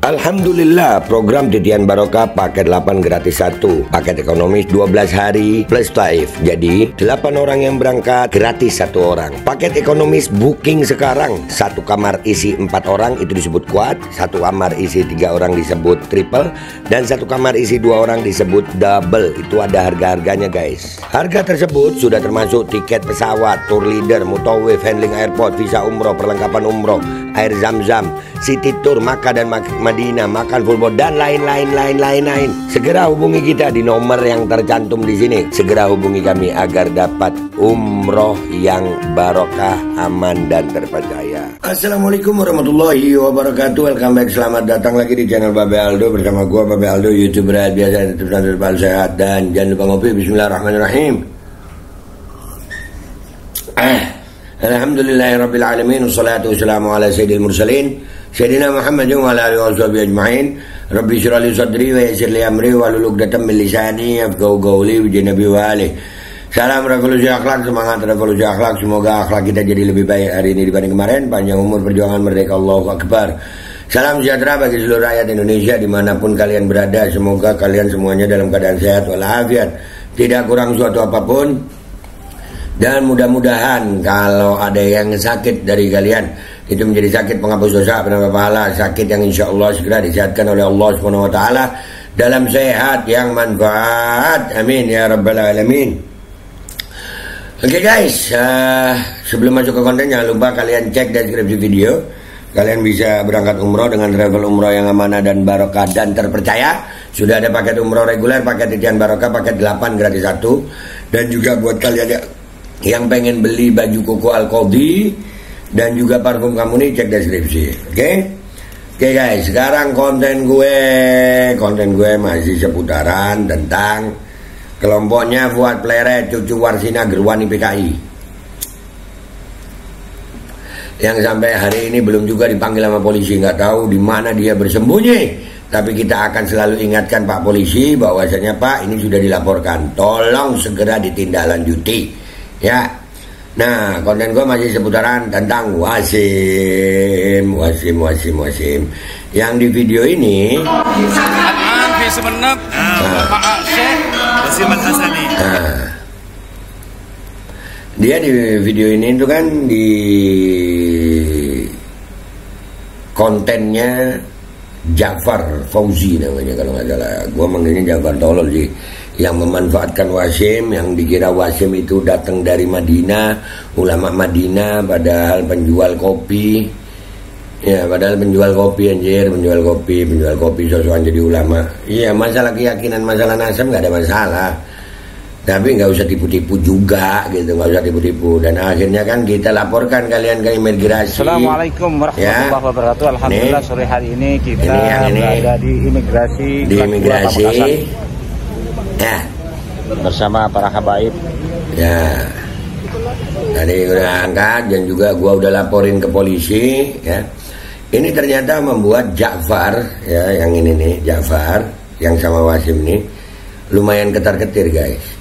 Alhamdulillah, program Titian Barokah paket 8 gratis 1, paket ekonomis 12 hari plus taif. Jadi 8 orang yang berangkat gratis 1 orang. Paket ekonomis booking sekarang, 1 kamar isi 4 orang itu disebut quad, 1 kamar isi 3 orang disebut triple, dan 1 kamar isi 2 orang disebut double. Itu ada harga-harganya guys. Harga tersebut sudah termasuk tiket pesawat, tour leader, mutawif, handling airport, visa umroh, perlengkapan umroh, air zam-zam, city tour, Makkah dan Madinah, makan full board, dan lain-lain. Segera hubungi kita di nomor yang tercantum di sini. Segera hubungi kami agar dapat umroh yang barokah, aman dan terpercaya. Assalamualaikum warahmatullahi wabarakatuh. Welcome back, selamat datang lagi di channel Babe Aldo bersama gua Babe Aldo, YouTuber biasa, tetap selalu sehat dan jangan lupa ngopi. Bismillahirrahmanirrahim. Alhamdulillahirabbil alamin, wassalatu wassalamu ala sayyidil mursalin sayyidina Muhammadin wa ala alihi washabihi ajmain. Rabbi shrah li sadri wa yassir li amri wahlul 'uqdatam min lisani yafqahu qawli bi nabi wa alihi. Salam revolusi akhlak, semangat revolusi akhlak. Semoga akhlak kita jadi lebih baik hari ini dibanding kemarin. Panjang umur, perjuangan merdeka, Allahu Akbar. Salam sejahtera bagi seluruh rakyat Indonesia dimanapun kalian berada. Semoga kalian semuanya dalam keadaan sehat walafiat, tidak kurang suatu apapun. Dan mudah-mudahan kalau ada yang sakit dari kalian, itu menjadi sakit penghapus dosa, penambah pahala, sakit yang insya Allah segera disehatkan oleh Allah Subhanahu Wa Taala dalam sehat yang manfaat. Amin ya rabbal alamin. Oke guys, sebelum masuk ke konten jangan lupa kalian cek deskripsi video. Kalian bisa berangkat umroh dengan travel umroh yang amanah dan barokah dan terpercaya. Sudah ada paket umroh reguler, paket Titian Barokah, paket 8 gratis 1. Dan juga buat kalian yang pengen beli baju koko Al-Qadi dan juga parfum kamu nih, cek deskripsi. Oke guys, sekarang konten gue masih seputaran tentang kelompoknya Fuad Pleret, cucu Warsina Gerwani PKI, yang sampai hari ini belum juga dipanggil sama polisi. Nggak tahu di mana dia bersembunyi, tapi kita akan selalu ingatkan Pak Polisi bahwasanya Pak, ini sudah dilaporkan, tolong segera ditindaklanjuti ya. Nah, konten gue masih seputaran tentang Wasim. Yang di video ini dia di video ini itu kan di kontennya Ja'far Fauzi namanya kalau nggak salah. Gue manggilnya Ja'far tolol sih, yang memanfaatkan Wasim, yang dikira Wasim itu datang dari Madinah, ulama Madinah, padahal penjual kopi. Ya, padahal penjual kopi anjir, penjual kopi sosokan jadi ulama. Iya, masalah keyakinan, masalah nasab nggak ada masalah. Tapi nggak usah tipu-tipu juga gitu, nggak usah tipu-tipu. Dan akhirnya kan kita laporkan kalian ke imigrasi. Assalamualaikum warahmatullahi wabarakatuh. Alhamdulillah sore hari ini kita berada di imigrasi. Di imigrasi. Ya, bersama para habaib. Ya, tadi udah angkat dan juga gua udah laporin ke polisi. Ya, ini ternyata membuat Ja'far, ya, yang ini nih Ja'far, yang sama Wasim nih lumayan ketar-ketir guys.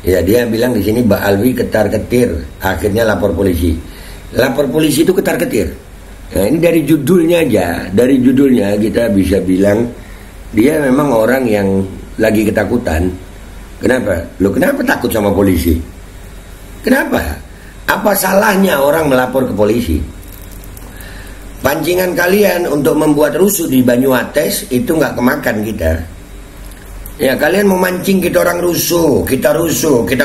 Ya, dia bilang di sini Mbak Alwi ketar-ketir, akhirnya lapor polisi. Lapor polisi itu ketar-ketir. Nah, ini dari judulnya aja, dari judulnya kita bisa bilang dia memang orang yang lagi ketakutan. Kenapa? Lo kenapa takut sama polisi? Kenapa? Apa salahnya orang melapor ke polisi? Pancingan kalian untuk membuat rusuh di Banyuates itu nggak kemakan kita. Ya, kalian memancing kita orang rusuh, kita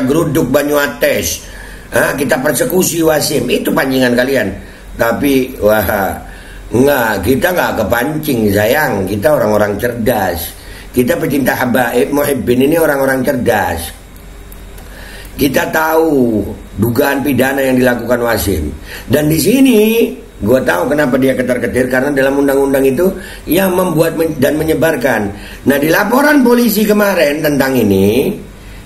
geruduk Banyuates, kita persekusi Wasim, itu pancingan kalian. Tapi wah, kita nggak kepancing sayang, kita orang-orang cerdas. Kita pecinta habaib, muhibbin ini orang-orang cerdas. Kita tahu dugaan pidana yang dilakukan Wasim. Dan di sini gue tahu kenapa dia ketar-ketir, karena dalam undang-undang itu yang membuat dan menyebarkan. Nah, di laporan polisi kemarin tentang ini,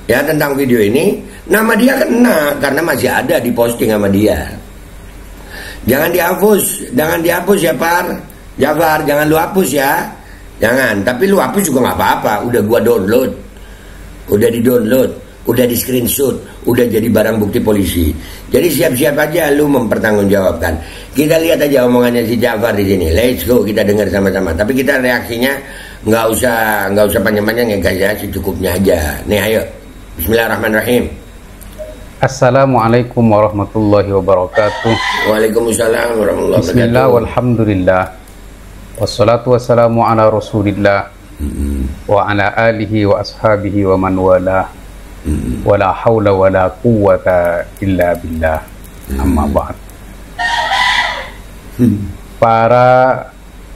ya, tentang video ini, nama dia kena karena masih ada di posting sama dia. Jangan dihapus ya Par, Ja'far, jangan lu hapus ya. Jangan, tapi lu hapus juga nggak apa-apa. Udah gua download, udah di-download. udah di screenshot, udah jadi barang bukti polisi. Jadi siap-siap aja lu mempertanggungjawabkan. Kita lihat aja omongannya si Ja'far di sini. Let's go, kita dengar sama-sama. Tapi kita reaksinya nggak usah panjang-panjang ya guys ya, secukupnya aja. Nih ayo, Bismillahirrahmanirrahim. Assalamualaikum warahmatullahi wabarakatuh. Waalaikumsalam warahmatullahi wabarakatuh. Bismillah walhamdulillah. Wassalatu wassalamu ala rasulillah wa ala alihi wa ashabihi wa man wala. Wala hawla wala quwwata illa billah. Amma ba'd. Para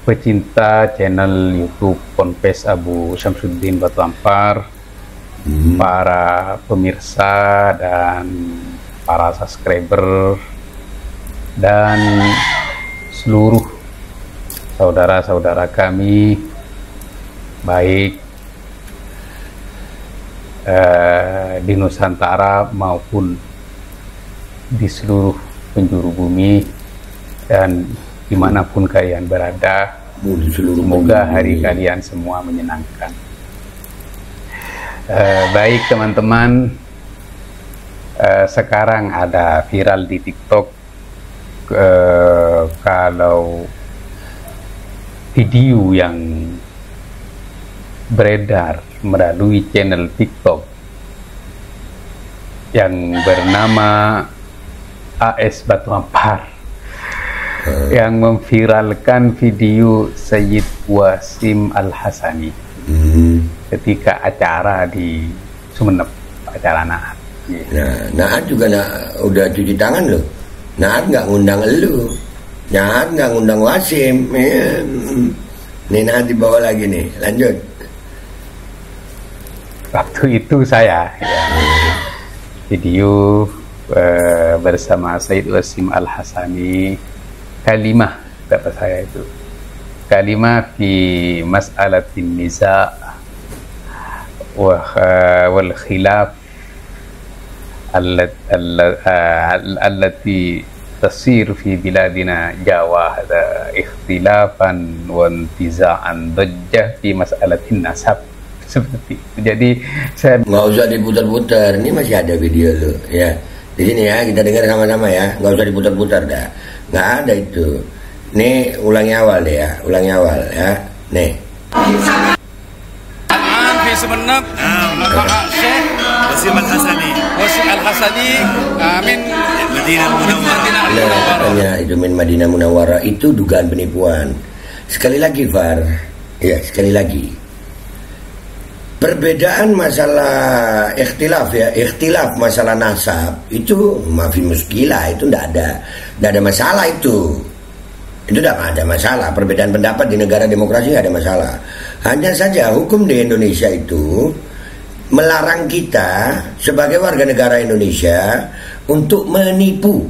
pecinta channel YouTube Ponpes Abu Syamsuddin Batu Ampar, para pemirsa dan para subscriber dan seluruh saudara-saudara kami, baik di Nusantara maupun di seluruh penjuru bumi dan dimanapun kalian berada, semoga hari kalian semua menyenangkan. Baik teman-teman, sekarang ada viral di TikTok kalau video yang beredar melalui channel TikTok yang bernama AS Batu Ampar yang memviralkan video Sayyid Wasim Al-Hasani ketika acara di Sumeneb, acara Naat. Nah, Naat juga udah cuci tangan loh. Naat nggak ngundang elu, Naat nggak ngundang Wasim. Nih Naat dibawa lagi nih, lanjut. Waktu itu saya video bersama Sayyid Wasim Al-Hasani, kalimah kata saya itu, kalimah fi mas'alatin niza' wal khilaf allati tasir fi biladina Jawa, hadha ikhtilafan wa intiza'an dajjah fi mas'alatin nasab. Seperti itu. Jadi saya nggak usah diputar-putar, ini masih ada video lo ya di sini ya, kita dengar sama-sama ya, nggak usah diputar-putar dah, nggak ada itu. Nih ulangi awal deh ya, ulangi awal ya. Nih. Fi Sumeneb, Bapak Syekh Wasim Al-Hasani. Wasim Al-Hasani min Madinah Munawwarah. Katanya itu min Madinah Munawwarah, itu dugaan penipuan. Sekali lagi Far, ya sekali lagi. Perbedaan masalah ikhtilaf ya, ikhtilaf masalah nasab itu mafi muskilah, itu ndak ada masalah itu tidak ada masalah. Perbedaan pendapat di negara demokrasi nggak ada masalah. Hanya saja hukum di Indonesia itu melarang kita sebagai warga negara Indonesia untuk menipu.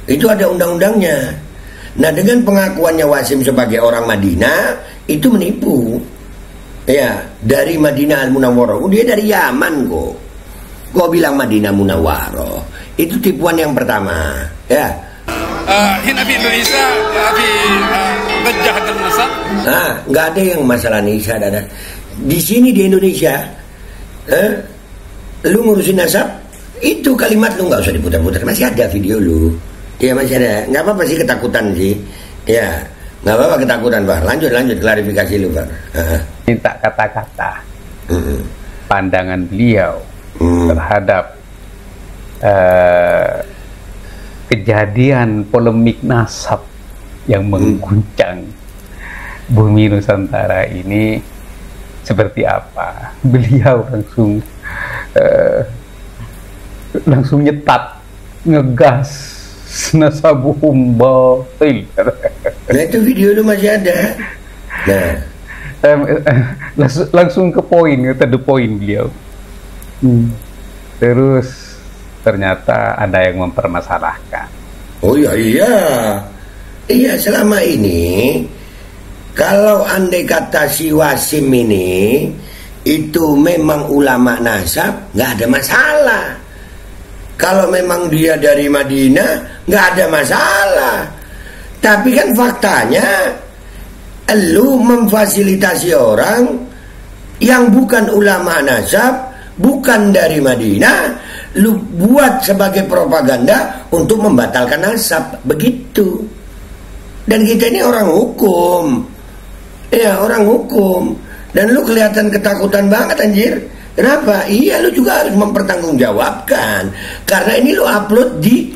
Itu ada undang-undangnya. Nah, dengan pengakuannya Wasim sebagai orang Madinah, itu menipu. Ya, dari Madinah Al-Munawwarah. Dia dari Yaman kok. Kok bilang Madinah Munawwarah? Itu tipuan yang pertama. Ya. Hina di Indonesia di Dajjah dan Nasab. Nah, nggak ada yang masalah nisa, ada. Di sini di Indonesia, lu ngurusin nasab, itu kalimat lu nggak usah diputar-putar. Masih ada video lu. Ya masih ada. Nggak apa-apa sih ketakutan sih. Ya. Nggak apa-apa ketakutan, Pak. Lanjut klarifikasi lu, Pak. Minta kata-kata pandangan beliau terhadap kejadian polemik nasab yang mengguncang bumi Nusantara ini seperti apa. Beliau langsung nyetat, ngegas, nasabuhum batil. Nah itu video lu masih ada. Nah langsung ke poin, to the point beliau. Terus ternyata ada yang mempermasalahkan. Oh iya selama ini kalau andai kata si Wasim ini itu memang ulama nasab, nggak ada masalah. Kalau memang dia dari Madinah, nggak ada masalah. Tapi kan faktanya, lu memfasilitasi orang yang bukan ulama nasab bukan dari Madinah, lu buat sebagai propaganda untuk membatalkan nasab, begitu. Dan kita ini orang hukum, ya orang hukum, dan lu kelihatan ketakutan banget anjir. Kenapa? Iya, lu juga harus mempertanggungjawabkan, karena ini lu upload di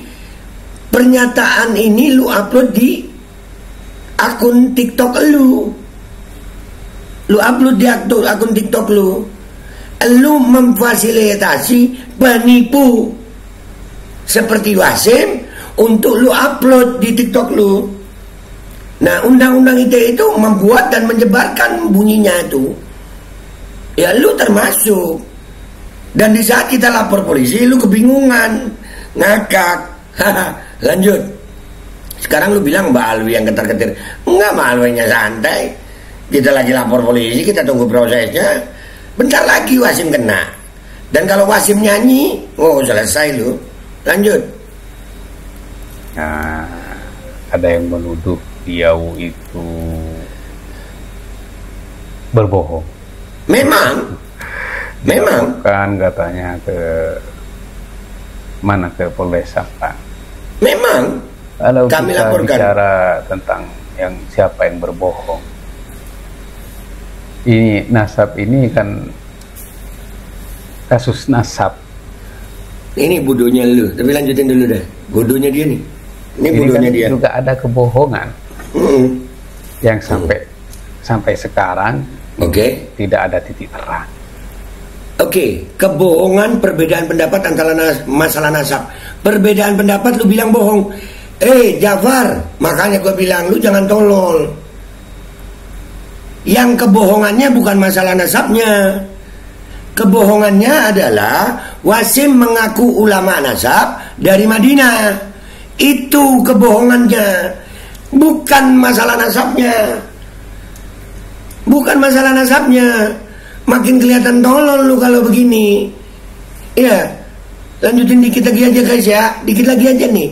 pernyataan ini, lu upload di akun TikTok lu upload di akun TikTok lu memfasilitasi penipu seperti Wasim untuk lu upload di TikTok lu. Nah, undang-undang ITE itu membuat dan menyebarkan bunyinya itu. Ya lu termasuk. Dan di saat kita lapor polisi, lu kebingungan, ngakak. Lanjut. Sekarang lu bilang Mbak Alwi yang ketar-ketir. Enggak, Mbak Alwinya santai. Kita lagi lapor polisi, kita tunggu prosesnya. Bentar lagi Wasim kena. Dan kalau Wasim nyanyi, oh selesai lu. Lanjut. Nah, ada yang menuduh Riau itu berbohong. Memang kan katanya ke mana, ke Polres Sampang. Memang kalau kami kita laporkan bicara tentang yang siapa yang berbohong, ini nasab ini kan kasus nasab. Ini bodohnya lu, tapi lanjutin dulu deh. Bodohnya dia nih. Ini bodohnya kan dia. Juga ada kebohongan yang sampai sekarang tidak ada titik terang. Kebohongan perbedaan pendapat antara masalah nasab. Perbedaan pendapat lu bilang bohong. Jafar, makanya gue bilang lu jangan tolol. Yang kebohongannya bukan masalah nasabnya. Kebohongannya adalah Wasim mengaku ulama nasab dari Madinah. Itu kebohongannya, bukan masalah nasabnya. Bukan masalah nasabnya. Makin kelihatan tolol lu kalau begini. Ya, lanjutin dikit lagi aja guys ya. Dikit lagi aja nih.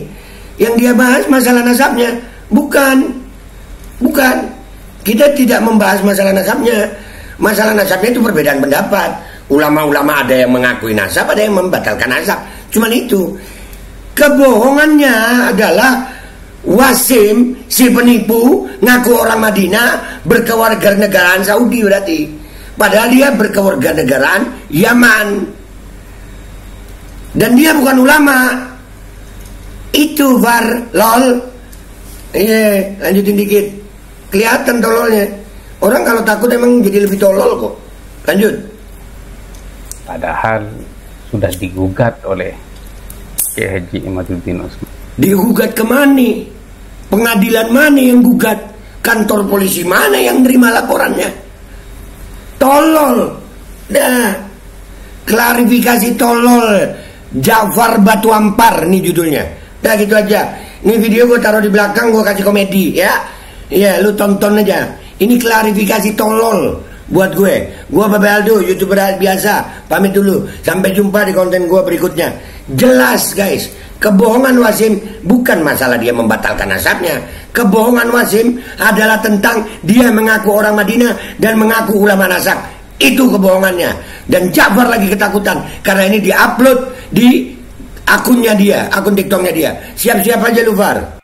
Yang dia bahas masalah nasabnya. Bukan. Kita tidak membahas masalah nasabnya. Masalah nasabnya itu perbedaan pendapat. Ulama-ulama ada yang mengakui nasab, ada yang membatalkan nasab. Cuman itu. Kebohongannya adalah Wasim, si penipu, ngaku orang Madinah, berkewarganegaraan Saudi berarti. Padahal dia berkewarganegaraan Yaman. Dan dia bukan ulama. Itu var, lol. Iya, lanjutin dikit. Kelihatan tololnya. Orang kalau takut emang jadi lebih tolol kok. Lanjut. Padahal sudah digugat oleh Kiai Haji Imaduddin Usman. Digugat ke mana? Pengadilan mana yang gugat? Kantor polisi mana yang nerima laporannya? Tolol. Nah, klarifikasi tolol. Jafar Batu Ampar nih judulnya. Nah gitu aja. Ini video gue taruh di belakang, gue kasih komedi ya. Iya, lu tonton aja. Ini klarifikasi tolol buat gue. Gue Babe Aldo, YouTuber biasa. Pamit dulu. Sampai jumpa di konten gue berikutnya. Jelas guys, kebohongan Wasim bukan masalah dia membatalkan nasabnya. Kebohongan Wasim adalah tentang dia mengaku orang Madinah dan mengaku ulama nasab. Itu kebohongannya. Dan Jafar lagi ketakutan karena ini diupload di akunnya dia, akun TikToknya dia. Siap-siap aja lu Far.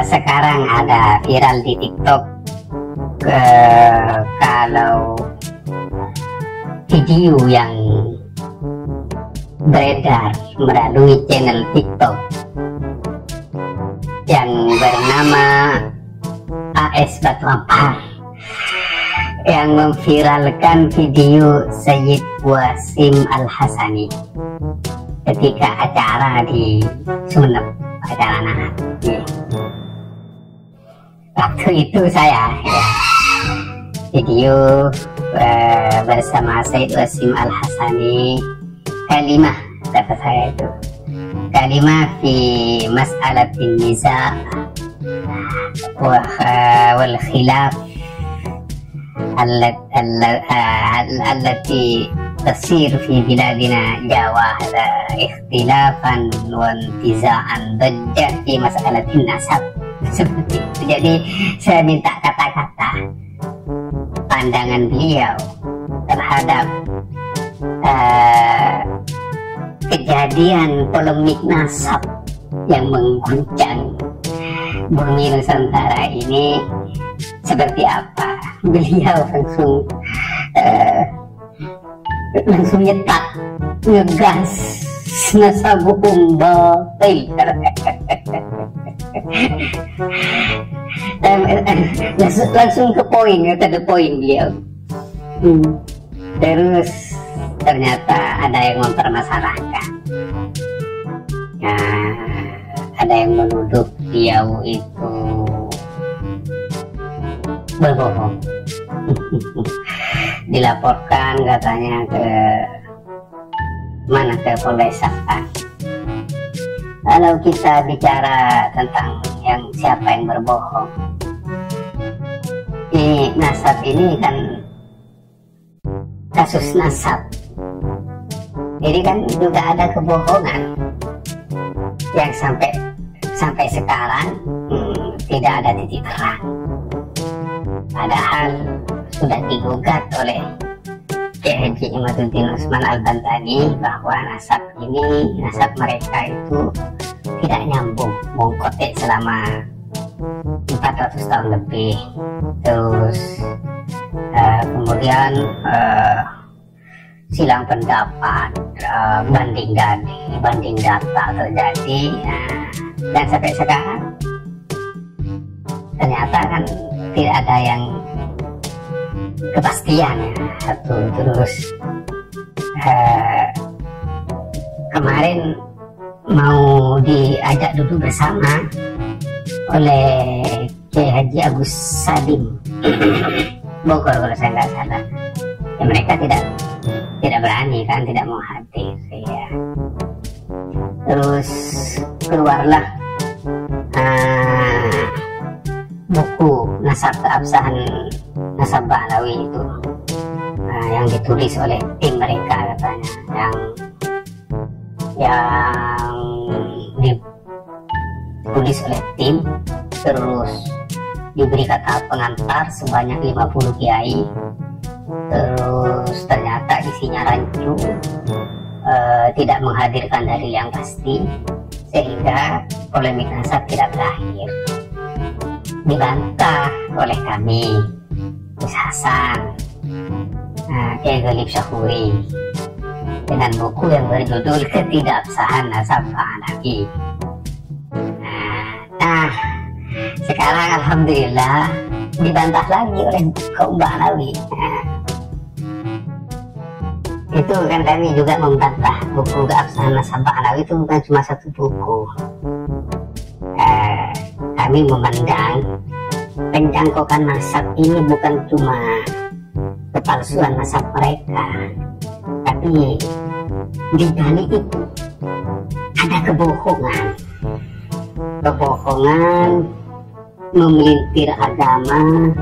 Sekarang ada viral di TikTok kalau video yang beredar melalui channel TikTok yang bernama AS Batu Ampar yang memviralkan video Sayyid Wasim Al-Hasani ketika acara di Sumeneb, acara nahat. Waktu itu saya video bersama Sayyid Wasim Al-Hasani, kalimah kata saya itu, kalimah fi mas'alatin nisa wal khilaf allati tasir fi biladina Jawa, ikhtilafan wa intiza'an dajjah fi mas'alatin nasab. Seperti itu. Jadi saya minta kata-kata pandangan beliau terhadap kejadian polemik nasab yang mengguncang bumi Nusantara ini seperti apa. Beliau langsung nyetak, ngegas nasab hukum batil. Langsung ke poin, to the point beliau. Terus ternyata ada yang mempermasalahkan. Nah, ada yang menuduh beliau itu berbohong. Dilaporkan katanya ke Polresapan. Kalau kita bicara tentang siapa yang berbohong, ini nasab ini kan kasus nasab. Jadi kan juga ada kebohongan yang sampai sekarang tidak ada titik terang. Padahal sudah digugat oleh Kiai Haji Imaduddin Usman Al-Bantani bahwa nasab mereka itu tidak nyambung, mengkotek selama 400 tahun lebih. Terus kemudian silang pendapat, banding data terjadi, dan sampai sekarang ternyata kan tidak ada yang kepastian ya. Terus kemarin mau diajak duduk bersama oleh Kiai Haji Agus Sadim Bogor kalau saya nggak salah ya, mereka tidak berani kan, tidak mau hadir ya. Terus keluarlah buku nasab keabsahan nasab Ba'alawi itu, yang ditulis oleh tim mereka katanya, yang ditulis oleh tim, terus diberi kata pengantar sebanyak 50 kiai. Terus ternyata isinya rancu, tidak menghadirkan dalil yang pasti, sehingga polemik nasab tidak berakhir. Dibantah oleh kami, Gus Hasan, Kiai Ghalib Syahuri, dengan buku yang berjudul Ketidakabsahan Nasab Ba'alawi. Nah, sekarang alhamdulillah dibantah lagi oleh kaum Ba'alawi. Itu kan kami juga membantah buku Keabsahan Nasab Ba'alawi itu bukan cuma satu buku. Kami memandang pencangkokan nasab ini bukan cuma kepalsuan nasab mereka, tapi di balik itu ada kebohongan memelintir agama,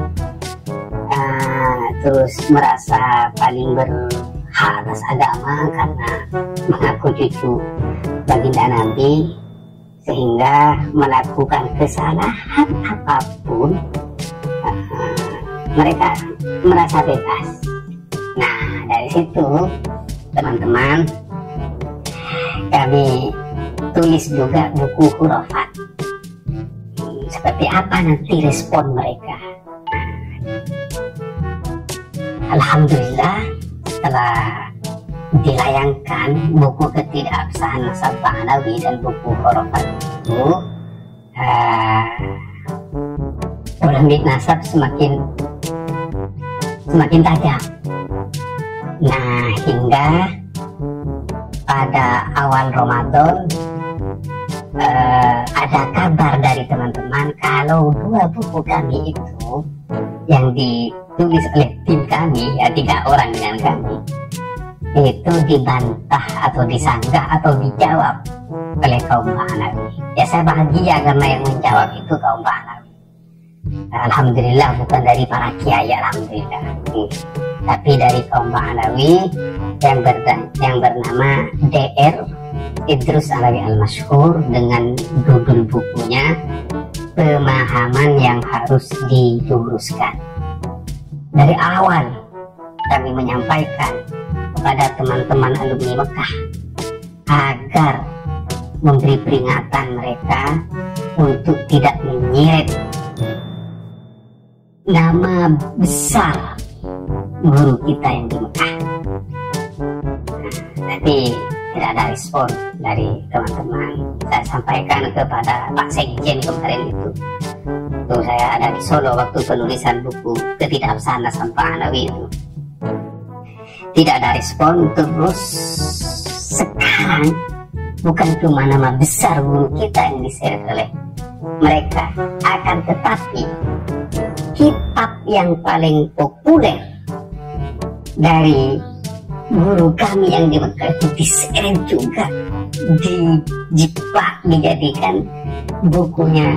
terus merasa paling berhak atas agama karena mengaku cucu baginda Nabi, sehingga melakukan kesalahan apapun mereka merasa bebas. Nah, dari situ teman-teman kami tulis juga buku Khurafat. Seperti apa nanti respon mereka. Alhamdulillah setelah dilayangkan buku Ketidakabsahan Nasab Ba'alawi dan buku Khurafat itu, polemik nasab semakin tajam. Nah, hingga pada awal Ramadan ada kabar dari teman-teman kalau dua buku kami itu yang ditulis oleh tim kami, ya 3 orang dengan kami, itu dibantah atau disanggah atau dijawab oleh kaum Ba'alawi. Ya saya bahagia karena yang menjawab itu kaum Ba'alawi. Alhamdulillah, bukan dari para kiai, alhamdulillah, tapi dari kaum Ba'alawi yang bernama DR Idrus Alawi Al-Masyhur, dengan judul bukunya Pemahaman yang Harus Diluruskan. Dari awal kami menyampaikan kepada teman-teman alumni Mekah agar memberi peringatan mereka untuk tidak menyeret nama besar guru kita yang di Mekah. Tapi tidak ada respon dari teman-teman. Saya sampaikan kepada Pak Sekjen kemarin itu. Tuh, saya ada di Solo waktu penulisan buku Ketidakabsahan Sampah Hanawi itu. Tidak ada respon. Terus sekarang bukan cuma nama besar guru kita yang diseret oleh mereka, akan tetapi kitab yang paling populer dari guru kami yang di Mekah itu diseret juga, dijadikan bukunya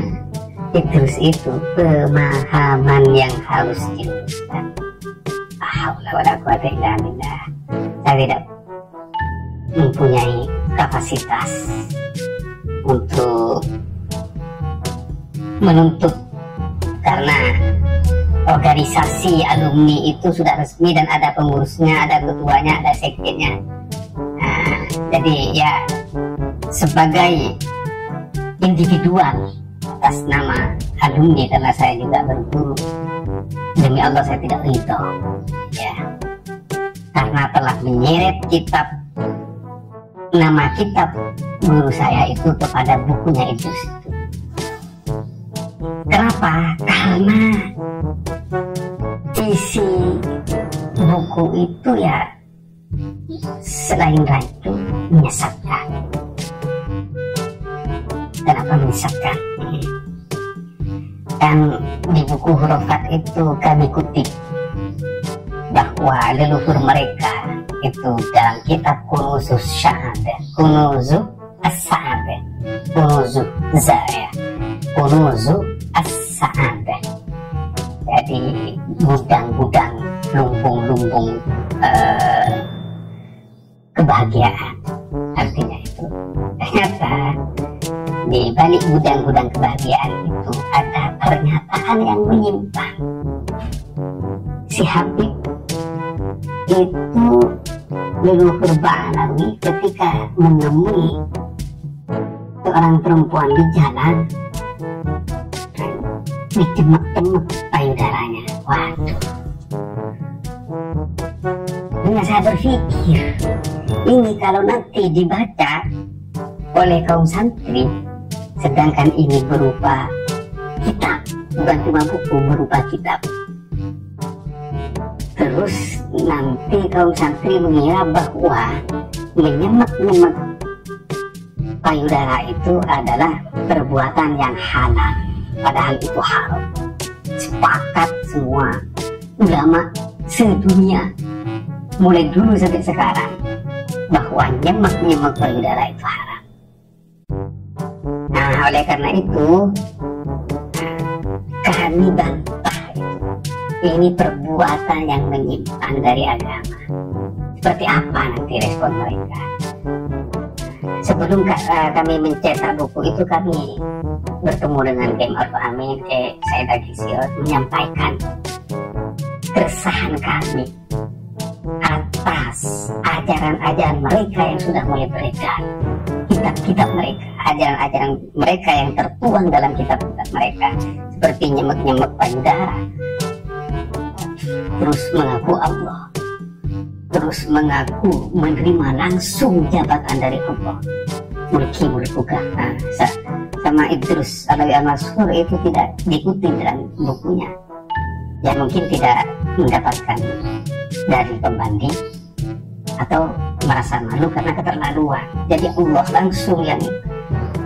Idrus itu, pemahaman yang harus diluruskan. Saya tidak mempunyai kapasitas untuk menuntut, karena organisasi alumni itu sudah resmi dan ada pengurusnya, ada ketuanya, ada sekjennya. Nah, jadi ya sebagai individual atas nama alumni, karena saya juga berguru, demi Allah saya tidak ridho ya, karena telah menyeret kitab, nama kitab guru saya itu kepada bukunya itu. Kenapa? Karena isi buku itu ya selain itu menyesatkan. Kenapa menyesatkan? Dan di buku Hurufat itu kami kutip bahwa leluhur mereka itu dalam kitab Kunuzus Syahadah, Kunuzu As-Sa'adah, Kunuzu Zaya, Kunuzu As-Sa'adah. Jadi gudang-gudang, lumbung-lumbung kebahagiaan. Artinya itu ternyata di balik gudang-gudang kebahagiaan itu ada pernyataan yang menyimpang. Si Habib itu leluhur Ba'alawi ketika menemui seorang perempuan di jalan, dicemek-cemek payudaranya. Waduh. Nah, saya berpikir, ini kalau nanti dibaca oleh kaum santri, sedangkan ini berupa kitab, bukan cuma buku, berupa kitab. Terus nanti kaum santri mengira bahwa menyemek-nyemek payudara itu adalah perbuatan yang halal, padahal itu haram. Sepakat semua ulama sedunia mulai dulu sampai sekarang bahwa nyemek-nyemek payudara itu haram. Nah, oleh karena itu kami bantah ini perbuatan yang menyimpang dari agama. Seperti apa nanti respon mereka? Sebelum kami mencetak buku itu, kami bertemu dengan Kiai Ma'ruf Amin, Said Agil Sirot, menyampaikan keresahan kami atas ajaran-ajaran mereka yang sudah mulai beredar, kitab-kitab mereka, ajaran-ajaran mereka yang tertuang dalam kitab-kitab mereka, seperti nyemek-nyemek payudara, terus mengaku Allah, terus mengaku menerima langsung jabatan dari Allah, mulki mulkuka. Nah, sama Idrus Alawi Al-Masyhur itu tidak diikuti dalam bukunya, ya mungkin tidak mendapatkan dari pembanding atau merasa malu karena keterlaluan. Jadi Allah langsung yang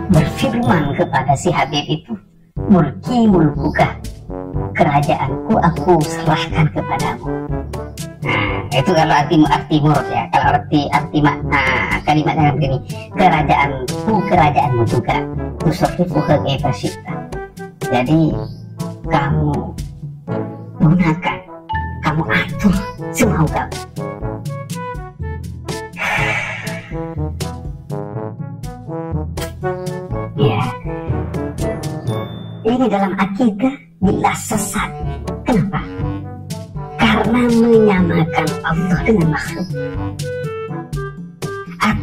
berfirman kepada si Habib itu, mulki mulkuka, kerajaanku aku serahkan kepadamu. Nah, itu kalau arti murad ya. Kalau arti makna kalimatnya begini, kerajaanmu juga, tusarrifuha kaifa syi'ta. Jadi kamu gunakan, kamu atur semau kamu. Ya, ini dalam akidah bila sesat. Kenapa? Karena menyamakan Allah dengan makhluk,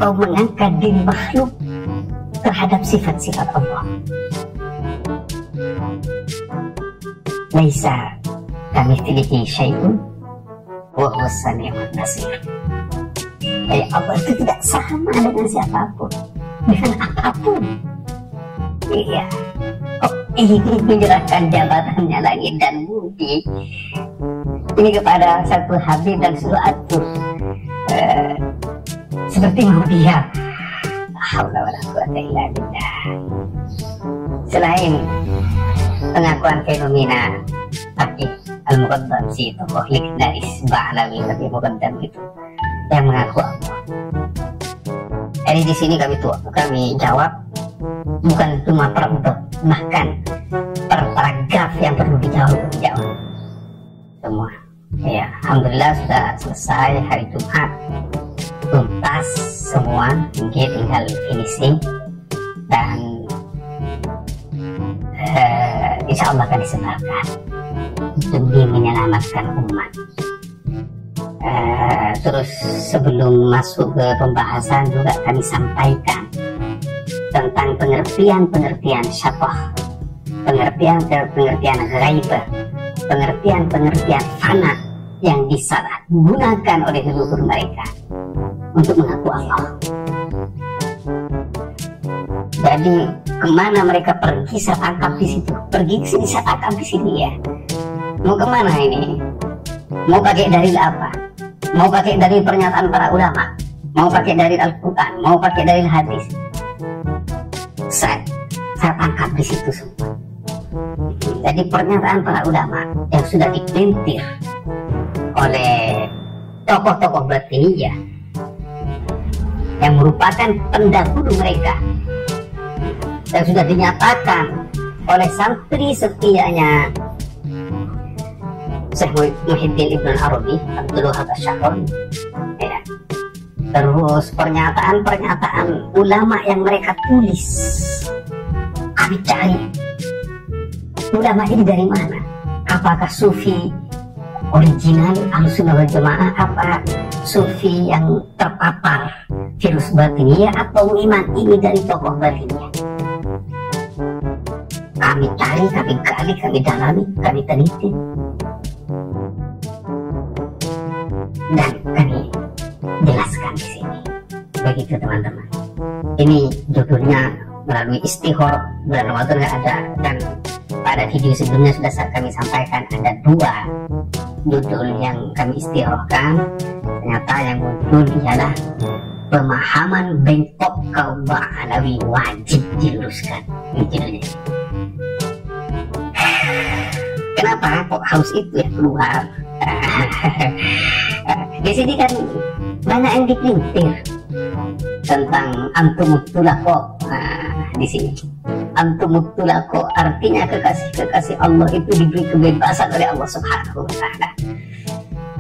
atau mengangkat diri makhluk terhadap sifat-sifat Allah. Laisa kamitslihi syai'un wa huwas sami'un basir. Allah itu tidak sama dengan siapapun, dengan apapun. Iya. Oh, ini menyerahkan jabatannya langit dan bumi ini kepada satu Habib dan suruh atur seperti mau dia. Haula wala quwata illa billah. Selain pengakuan fenomena Aqih Al-Muqaddam, si tokoh legendaris Ba'alawi Aqih Al-Muqaddam itu yang mengaku Allah. Jadi di sini kami jawab bukan cuma per bab, bahkan per paragraf yang perlu dijawab semua. Ya, alhamdulillah sudah selesai hari Jumat, tuntas semua, tinggal finishing dan insya Allah akan disebarkan demi menyelamatkan umat. Terus sebelum masuk ke pembahasan juga kami sampaikan tentang pengertian syafah, pengertian ghaibah, pengertian fana yang disalahgunakan oleh leluhur mereka untuk mengaku Allah. Jadi kemana mereka pergi saya tangkap di situ, pergi ke sini saya tangkap di sini ya. Mau kemana ini? Mau pakai dalil apa? Mau pakai dalil pernyataan para ulama? Mau pakai dalil Al-Quran? Mau pakai dalil hadis? Saya tangkap di situ semua. Jadi pernyataan para ulama yang sudah dipelintir oleh tokoh-tokoh batiniyah yang merupakan pendahulu mereka, yang sudah dinyatakan oleh santri setianya Syekh Muhyiddin Ibn Arabi, Abdul Wahab Asy-Sya'rani, ya. Terus pernyataan-pernyataan ulama yang mereka tulis, kami cari ulama ini dari mana? Apakah sufi original Ahlussunnah wal Jamaah, apa sufi yang terpapar virus batiniyah, atau iman ini dari tokoh batiniyah? Kami cari, kami gali, kami dalami, kami teliti, dan kami jelaskan di sini. Begitu teman-teman. Ini judulnya melalui istihor bulan Ramadan nggak ada, dan pada video sebelumnya sudah kami sampaikan ada 2 judul yang kami istihorkan. Ternyata yang muncul ialah pemahaman bengkok kaum Ba'alawi wajib diluruskan. Ini judulnya. Kenapa kok harus itu yang keluar? Di sini kan banyak yang dipelintir tentang antumutulako. Di sini antumutulako artinya kekasih Allah itu diberi kebebasan oleh Allah Subhanahu wa Ta'ala.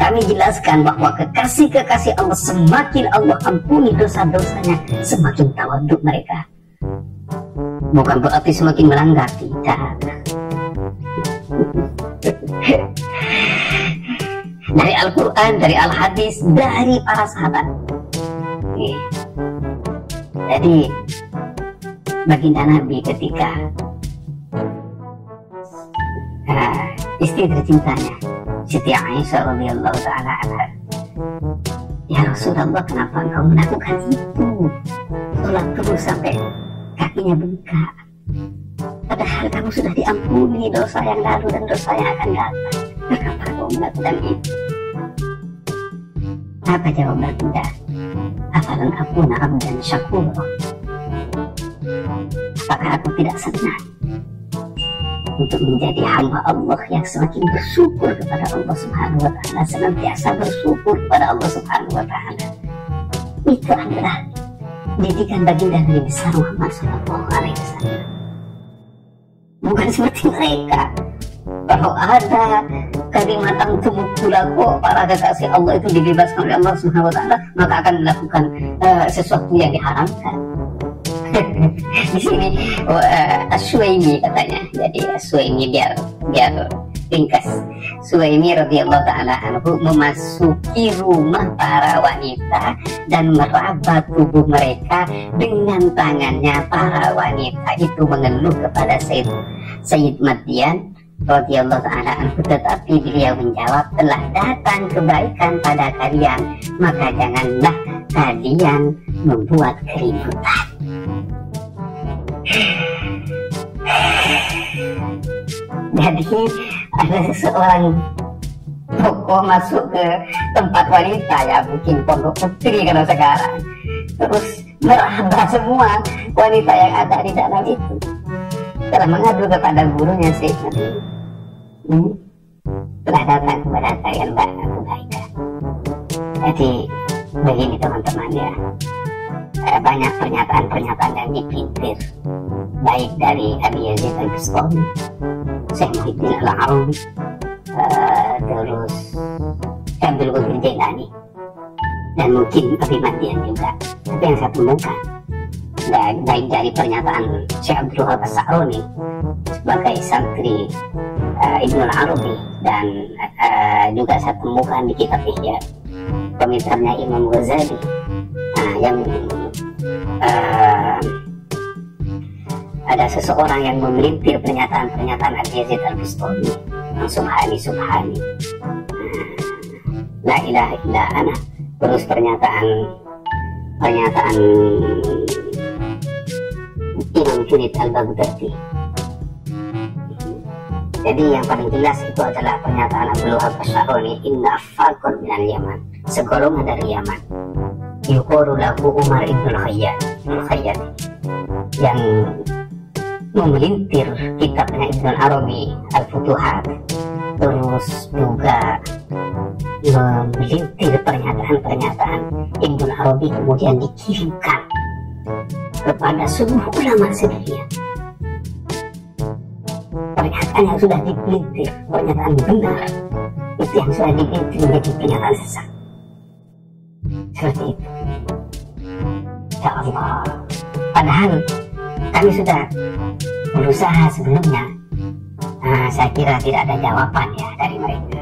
Kami jelaskan bahwa kekasih Allah semakin Allah ampuni dosa-dosanya, semakin tawaduk mereka. Bukan berarti semakin melanggar, tidak. Dari Al-Quran, dari Al-Hadis, dari para sahabat. Jadi baginda Nabi ketika istri tercintanya Siti Aisyah radhiyallahu ta'ala anha, ya Rasulullah, kenapa engkau melakukan itu? Sholat terus sampai kakinya bengkak, padahal kamu sudah diampuni dosa yang lalu dan dosa yang akan datang. Kenapa kau melakukan itu? Apa jawab baginda? Afalan akuna abdan syakura. Apakah aku tidak senang untuk menjadi hamba Allah yang semakin bersyukur kepada Allah Subhanahu wa Ta'ala, senantiasa bersyukur kepada Allah Subhanahu wa Ta'ala? Itu adalah didikan baginda Nabi besar Muhammad sallallahu alaihi wasallam. Bukan seperti mereka, kalau ada kalimat antumutulako, para kekasih Allah itu dibebaskan oleh Allah Subhanahu wa Ta'ala, maka akan melakukan sesuatu yang diharamkan. Di sini Asy-Syuaimi katanya. Jadi Asy-Syuaimi biar ringkas. Suhaimi radhiyallahu ta'ala anhu memasuki rumah para wanita dan meraba tubuh mereka dengan tangannya. Para wanita itu mengeluh kepada Sayyid Madian radhiyallahu ta'ala anhu, tetapi beliau menjawab, telah datang kebaikan pada kalian, maka janganlah kalian membuat keributan. Jadi ada seseorang tokoh masuk ke tempat wanita, ya mungkin pondok putri kalau sekarang, terus meraba semua wanita yang ada di dalam itu, telah mengadu kepada gurunya Syekh Nabi, telah datang kepada kalian kebaikan. Jadi begini teman-teman ya, banyak pernyataan-pernyataan yang dipintir baik dari Abi Yazid Al-Bustami, Syekh Muhyiddin Al-Arabi, terus Abdul Qadir Jailani, dan mungkin Abi Madian juga. Tapi yang saya temukan baik dari pernyataan Syekh Abdul Wahab As-Sa'roni sebagai santri Ibnu Al-Arabi, dan juga saya temukan di kitab Ihya komentarnya Imam Ghazali, yang ada seseorang yang memelintir pernyataan-pernyataan Abi Yazid Al-Bustami, Subhani, la ilaha illa ana, terus pernyataan Imam Junaid Al-Baghdadi. Jadi yang paling jelas itu adalah pernyataan Abdul Wahab As-Sa'roni, inna afaqun minal Yaman, segolongan dari Yaman, yuqalu lahu Umar ibn Khayyat, yang memelintir kitabnya Ibnu Arabi Al-Futuhat, terus juga memelintir pernyataan-pernyataan Ibnu Arabi, kemudian dikirimkan kepada seluruh ulama sedunia. Pernyataan yang sudah dipelintir, pernyataan benar, itu yang sudah dipelintir menjadi pernyataan sesat. Seperti itu. Ya Allah. Padahal kami sudah berusaha sebelumnya. Saya kira tidak ada jawaban ya dari mereka.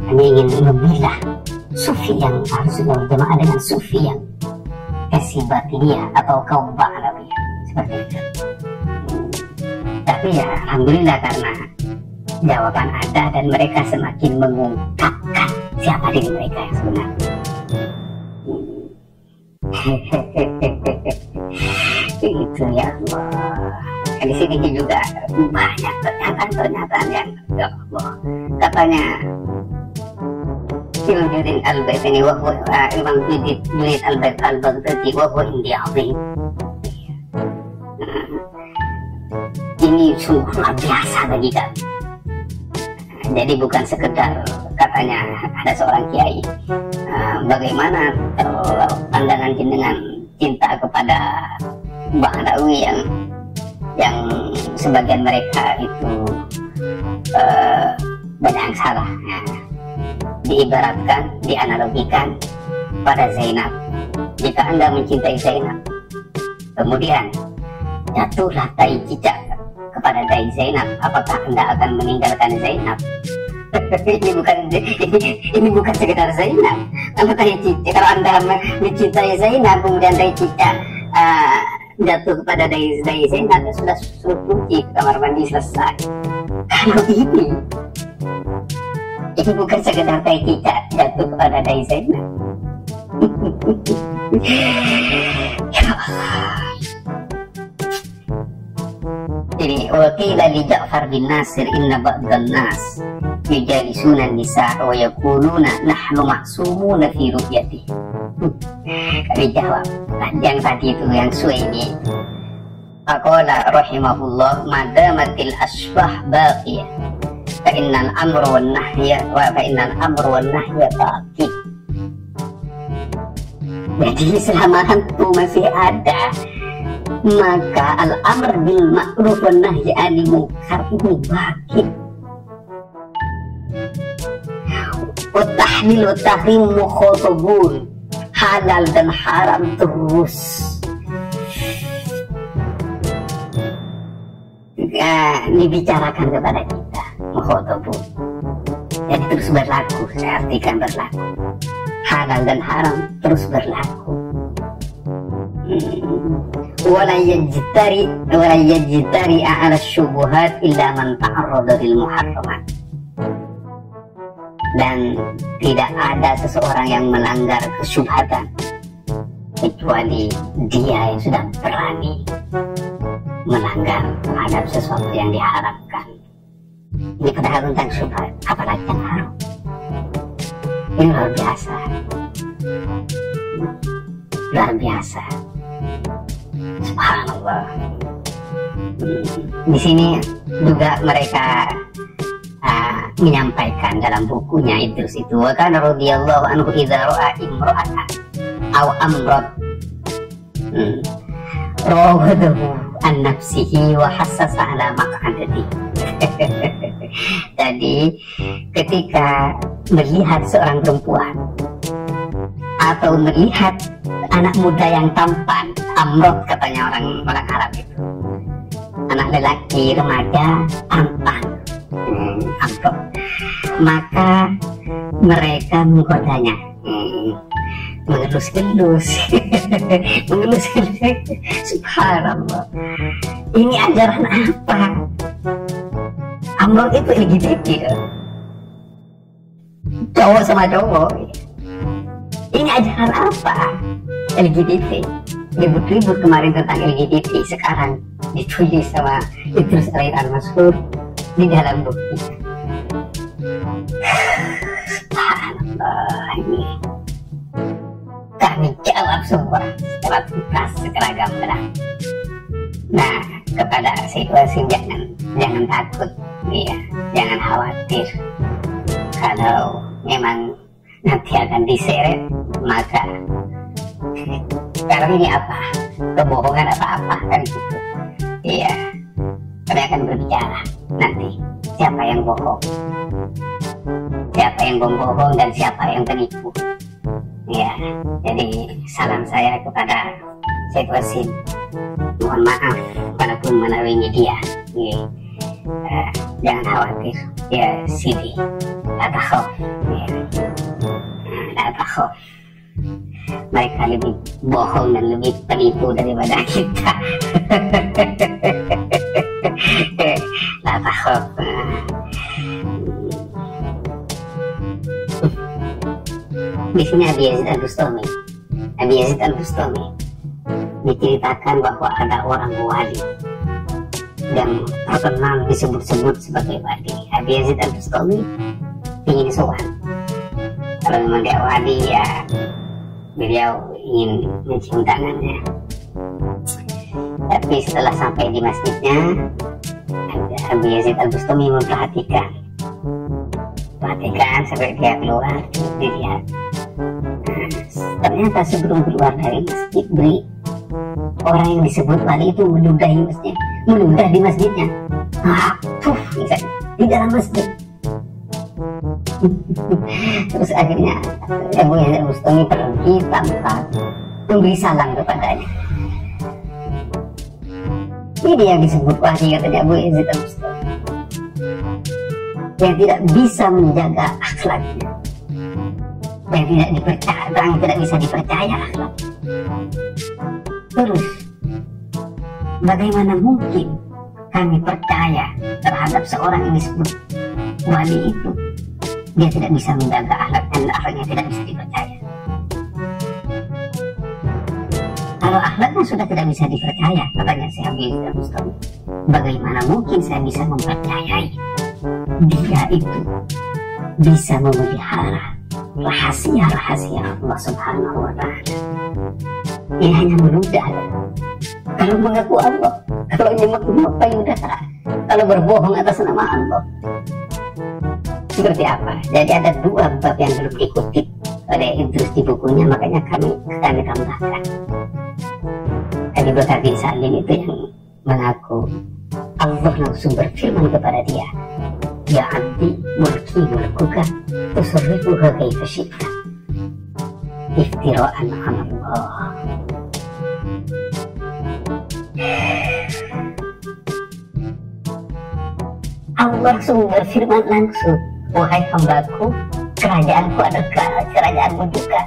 Kami ingin memilah sufi yang harus berjamaah dengan sufi yang kesibatiniyah atau kaum ba'alawiyah, seperti itu. Tapi ya alhamdulillah, karena jawaban ada dan mereka semakin mengungkapkan siapa diri mereka yang sebenarnya. Itu ya Allah. Di sini juga banyak pernyataan yang ya Allah. Katanya Imam Junaid Al-Baghdadi, Imam Junaid Al-Baghdadi, wahwa indi azim. Ini sungguh luar biasa bagi kami. Jadi bukan sekedar katanya ada seorang kiai, bagaimana pandangan jenengan cinta kepada Ba'alawi yang sebagian mereka itu banyak yang salah. Diibaratkan, dianalogikan pada Zainab. Jika Anda mencintai Zainab, kemudian jatuhlah tai cicak kepada tai Zainab, apakah Anda akan meninggalkan Zainab? ini bukan sekedar Zainab. Kalau tai cicak, kalau Anda mencintai Zainab kemudian tai cicak jatuh kepada tai Zainab, sudah suruh cuci ke kamar mandi, selesai. Kalau ini bukan sekedar tai cicak jatuh kepada tai Zainab. Ya Allah. Ini wakila li Ja'far bin Nasir, inna ba'dan nas yujalisuna nisa wa yaquluna nahnu ma'sumuna fi ru'yati. Kami jawab, yang tadi itu yang Suhaimi. Aqala rahimahullah, madamatil asbah baqiyah fa innal amra wan nahya baqi. Jadi selama hantu masih ada, maka al-amr bil ma'ruf wan nahy 'anil munkar ini baqi. Wa tahlil wa tahrim mukhatabun, halal dan haram terus dibicarakan kepada kita. mukhatabun. Jadi terus berlaku, saya artikan berlaku. Halal dan haram terus berlaku. Wala yajtari ala syubuhat illa man ta'arrada lil muharramat. Dan tidak ada seseorang yang melanggar kesyubhatan kecuali dia yang sudah berani melanggar terhadap sesuatu yang diharamkan. Ini padahal tentang syubhat, apalagi yang haram. Ini luar biasa, luar biasa. Subhanallah. Di sini juga mereka menyampaikan dalam bukunya Idrus itu, wa kana radhiyallahu anhu idza ra'a imra'atan aw amrat rawadahu an nafsihi wa hassasa ala maq'adati. Jadi ketika melihat seorang perempuan atau melihat anak muda yang tampan, amrot katanya orang Arab itu, anak lelaki remaja tampan, amrot, maka mereka menggodanya, mengelus-gelus, mengelus-gelus. Subhanallah, ini ajaran apa? Amrot itu LGBT, cowok sama cowok. Ini ajaran apa? LGBT. Ribut-ribut kemarin tentang LGBT, sekarang ditulis sama Idrus Al-Mansur di dalam buku. Subhanallah, ini kami jawab semua lewat tugas seragam berat. Nah, kepada situasi jangan takut, ya, jangan khawatir. Kalau memang nanti akan diseret, maka sekarang ini apa? Kebohongan apa-apa kan gitu. Iya, kami akan berbicara nanti siapa yang bohong, siapa yang membohong dan siapa yang penipu. Ya, jadi salam saya kepada Syekh Wasim, mohon maaf walaupun menaungi dia. Jangan khawatir, ya Sidi, la takhaf, ya, la takhaf. Mereka lebih bohong dan lebih penipu daripada kita. La takhaf. Di sini Abi Yazid Al-Bustami diceritakan bahwa ada orang wali dan terkenal disebut-sebut sebagai wali. Abi Yazid Al-Bustami ingin sowan. Kalau memang dia wali, ya beliau ingin mencium tangannya. Tapi setelah sampai di masjidnya, Abi Yazid Al-Bustami memperhatikan sampai dia keluar, dilihat. Ternyata sebelum keluar dari masjid, orang yang disebut wali itu meludah di masjidnya. Di dalam masjid. Terus akhirnya Abu Yazid Al-Bustami pergi tanpa memberi salam kepadanya. Ini yang disebut wali, katanya Abu Yazid Al-Bustami, yang tidak bisa menjaga akhlaknya, yang tidak bisa dipercaya akhlak. Terus bagaimana mungkin kami percaya terhadap seorang yang disebut wali itu? Dia tidak bisa menjaga akhlak dan akhlaknya tidak bisa dipercaya. Kalau akhlaknya sudah tidak bisa dipercaya, katanya si Abi Yazid Al-Bustami, bagaimana mungkin saya bisa mempercayai dia itu bisa memelihara rahasia-rahasia Allah Subhanahu wa Ta'ala? Ini hanya meludah. Kalau mengaku Allah, kalau nyemak payudara, kalau berbohong atas nama Allah, seperti apa? Jadi ada dua bab yang belum dikutip oleh Idrus di bukunya, makanya kami tambahkan. Abu Bakar bin Salim itu yang mengaku Allah langsung berfirman kepada dia, ya abdi mulki mulkuka tusarrifuha kaifa syi'ta iftira'an 'ala Allah. Allah sungguh berfirman langsung, wahai hambaku, kerajaanku adalah kerajaanmu juga.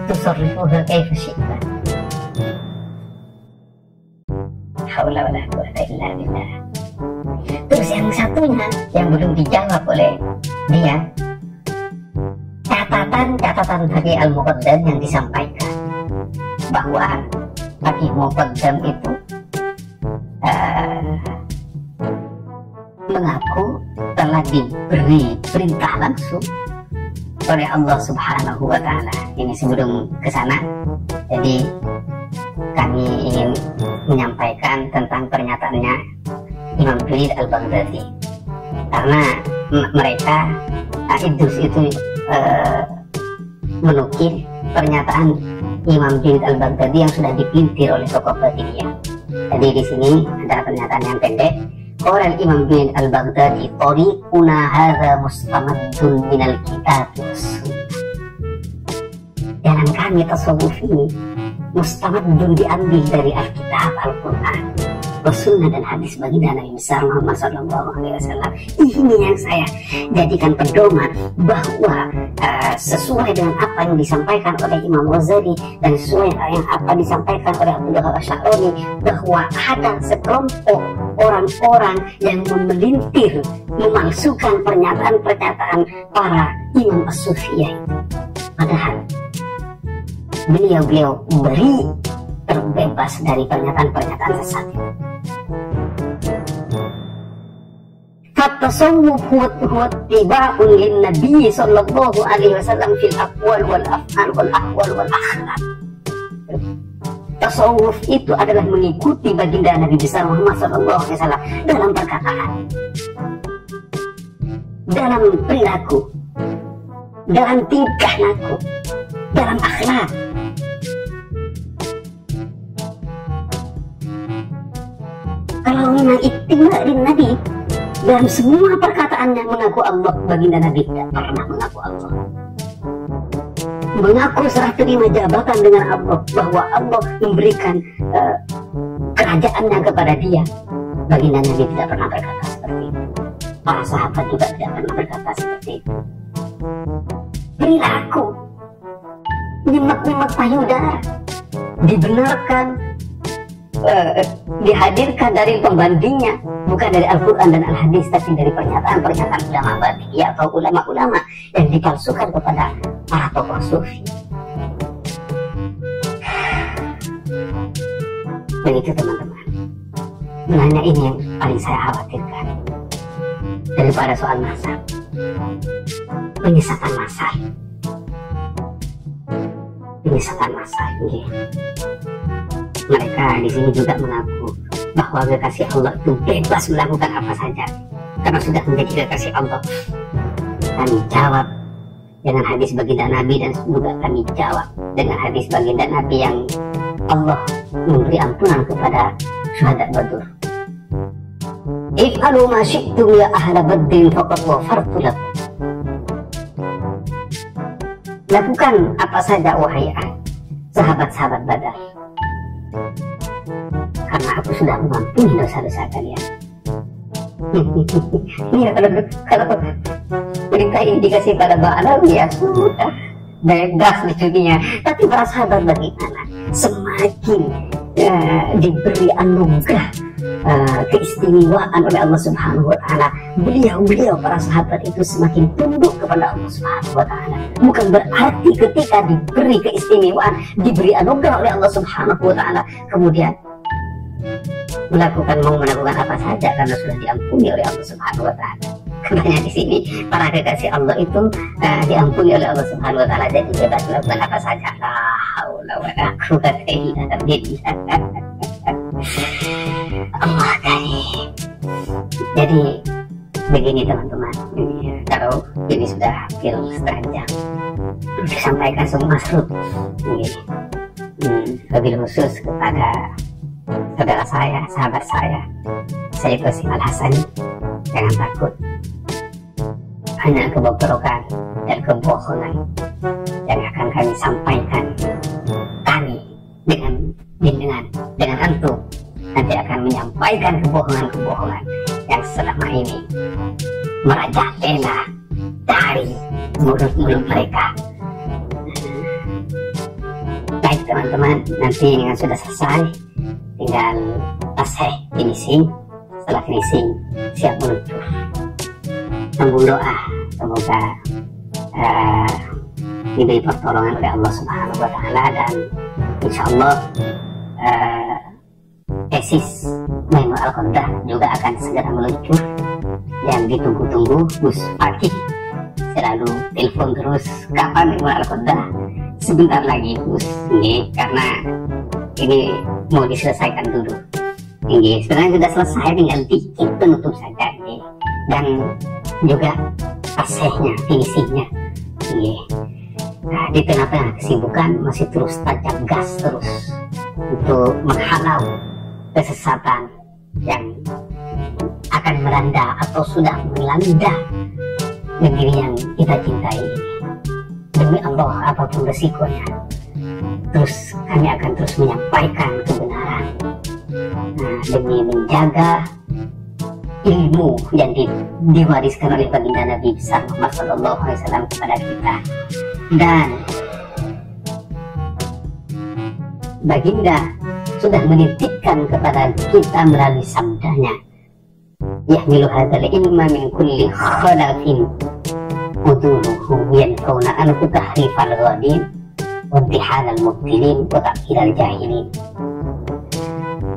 Tusarrifuha kaifa syi'ta. Haula wala quwwata illa billah. Terus yang satunya yang belum dijawab oleh dia, catatan dari Al-Muqaddam yang disampaikan bahwa bagi Muqaddam itu mengaku telah diberi perintah langsung oleh Allah Subhanahu wa Ta'ala. Ini sebelum ke sana, jadi kami ingin menyampaikan tentang pernyataannya Imam Junaid Al-Baghdadi, karena mereka Idrus itu menukil pernyataan Imam Junaid Al-Baghdadi yang sudah dipelintir oleh tokoh Batiniyah. Jadi di sini ada pernyataan yang pendek. Qala Imam Junaid Al-Baghdadi, tariquna hadza mustamaddun minal kitab was sunnah. Jalan kami tasawuf ini mustamaddun diambil dari Alkitab, Al-Quran, Sunnah dan hadis baginda Nabi besar Muhammad SAW. Ini yang saya jadikan pedoman bahwa sesuai dengan apa yang disampaikan oleh Imam Ghazali dan sesuai yang apa disampaikan oleh Abdullah Asy'ari, bahwa ada sekelompok orang-orang yang memelintir, memalsukan pernyataan-pernyataan para imam as-sufiyah itu. Padahal beliau beri terbebas dari pernyataan-pernyataan sesat. At-tasawwuf huwa ittiba'un lin-nabi sallallahu alaihi wasallam fil aqwal wal af'al wal ahwal wal akhlaq. Tasawuf itu adalah mengikuti baginda Nabi besar Muhammad sallallahu alaihi wasallam dalam perkataan, dalam perilaku, dalam tingkah laku, dalam akhlak. Kalau memang ittiba' lin-nabi, dalam semua perkataannya mengaku Allah, baginda Nabi tidak pernah mengaku Allah. Mengaku serah terima jabatan dengan Allah, bahwa Allah memberikan kerajaannya kepada dia, baginda Nabi tidak pernah berkata seperti itu. Para sahabat juga tidak pernah berkata seperti itu. Perilaku, nyemak-nyemak payudara, dibenarkan, dihadirkan dari pembandingnya, bukan dari Al-Quran dan Al-Hadis, tapi dari pernyataan-pernyataan ulama Batiniyah atau ulama-ulama yang dipalsukan kepada para tokoh sufi. Begitu teman-teman. Sebenarnya ini yang paling saya khawatirkan daripada soal mazhab, penyesatan mazhab. Penyesatan mazhab ini. Mereka di sini juga mengaku bahwa kekasih Allah itu bebas melakukan apa saja karena sudah menjadi kekasih Allah. Kami jawab dengan hadis baginda Nabi, dan juga kami jawab dengan hadis baginda Nabi yang Allah memberi ampunan kepada syuhada Badr. If'alu ma syi'tum ya ahla badrin faqad ghafartu lakum. Lakukan apa saja wahai sahabat-sahabat Badar, karena aku sudah mengampuni dosa-dosa kalian. Ya, kalau berita ini dikasih pada Ba'alawi, ya sudah bebas di dunia. Tapi para sahabat bagaimana? Semakin diberi anugerah keistimewaan oleh Allah Subhanahu wa Ta'ala, beliau para sahabat itu semakin tunduk kepada Allah Subhanahu wa Ta'ala. Bukan berarti ketika diberi keistimewaan, diberi anugerah oleh Allah Subhanahu wa Ta'ala, kemudian melakukan apa saja karena sudah diampuni oleh Allah Subhanahu wa Ta'ala. Karena di sini para kekasih Allah itu diampuni oleh Allah Subhanahu wa Ta'ala, jadi bebas melakukan apa saja. La haula wala quwwata illa billah. Allah karim. Jadi begini teman-teman, kalau ini sudah hampir setengah jam disampaikan semua serut begini, lebih khusus kepada saudara saya, sahabat saya Qasim Al-Hasani, jangan takut. Hanya kebobrokan dan kebohongan yang akan kami sampaikan, kami dengan antum nanti akan menyampaikan menyampaikan kebohongan-kebohongan yang selama ini merajalela dari mulut-mulut mereka. Baik teman-teman, nanti dengan sudah selesai tinggal tasih finishing. Setelah finishing siap meluncur. Sambung doa, semoga diberi pertolongan oleh Allah Subhanahu wa Ta'ala, dan insya Allah tesis Maimunah Al-Qaddah juga akan segera meluncur. Yang ditunggu-tunggu Gus Fakih selalu telepon terus, kapan Maimunah Al-Qaddah? Sebentar lagi Gus, ini karena ini mau diselesaikan dulu. Ini sebenarnya sudah selesai, tinggal dikit penutup saja ini, dan juga tasihnya, finishingnya. Ini nah, di tengah-tengah kesibukan masih terus tajam gas terus untuk menghalau kesesatan yang akan melanda atau sudah melanda negeri yang kita cintai ini. Demi Allah, apapun resikonya, terus kami akan terus menyampaikan kebenaran. Nah, demi menjaga ilmu yang diwariskan oleh baginda Nabi besar Muhammad SAW kepada kita, dan baginda sudah menitipkan kepada kita melalui sabdanya, yahmilu hadzal ilma min kulli khalafin uduluhu yanfauna anhu tahrifal ghadin wa intihalal mubtilin wa ta'khiral jahilin.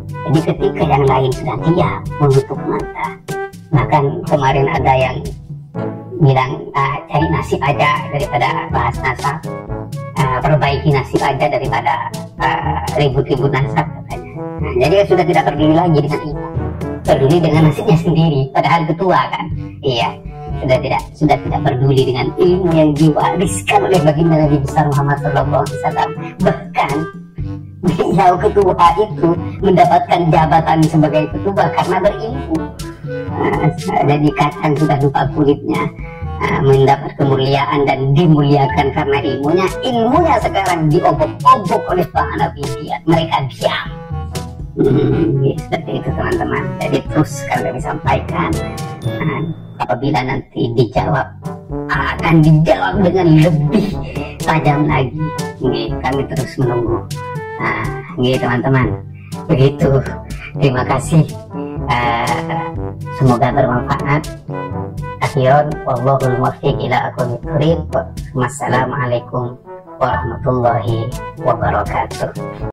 Jadi ketika yang lain sudah diam menutup mata, bahkan kemarin ada yang bilang cari nasib aja daripada bahas nasab, perbaiki nasib aja daripada ribut-ribut nasab katanya. Nah, jadi sudah tidak peduli lagi dengan itu, peduli dengan nasibnya sendiri, padahal ketua kan. Iya, sudah tidak peduli dengan ilmu yang diwariskan oleh baginda Nabi besar Muhammad SAW. Bahkan beliau ketua itu mendapatkan jabatan sebagai ketua karena berilmu. Jadi kacang sudah lupa kulitnya, mendapat kemuliaan dan dimuliakan karena ilmunya. Ilmunya sekarang diobok-obok oleh para nabi, mereka diam. Seperti itu teman-teman. Jadi terus kami sampaikan, apabila nanti dijawab, akan dijawab dengan lebih tajam lagi. Kami terus menunggu. Teman-teman, begitu. Terima kasih. Semoga bermanfaat. Akhirun, wallahul muwaffiq ila aqwamit thoriq. Wassalamualaikum warahmatullahi wabarakatuh.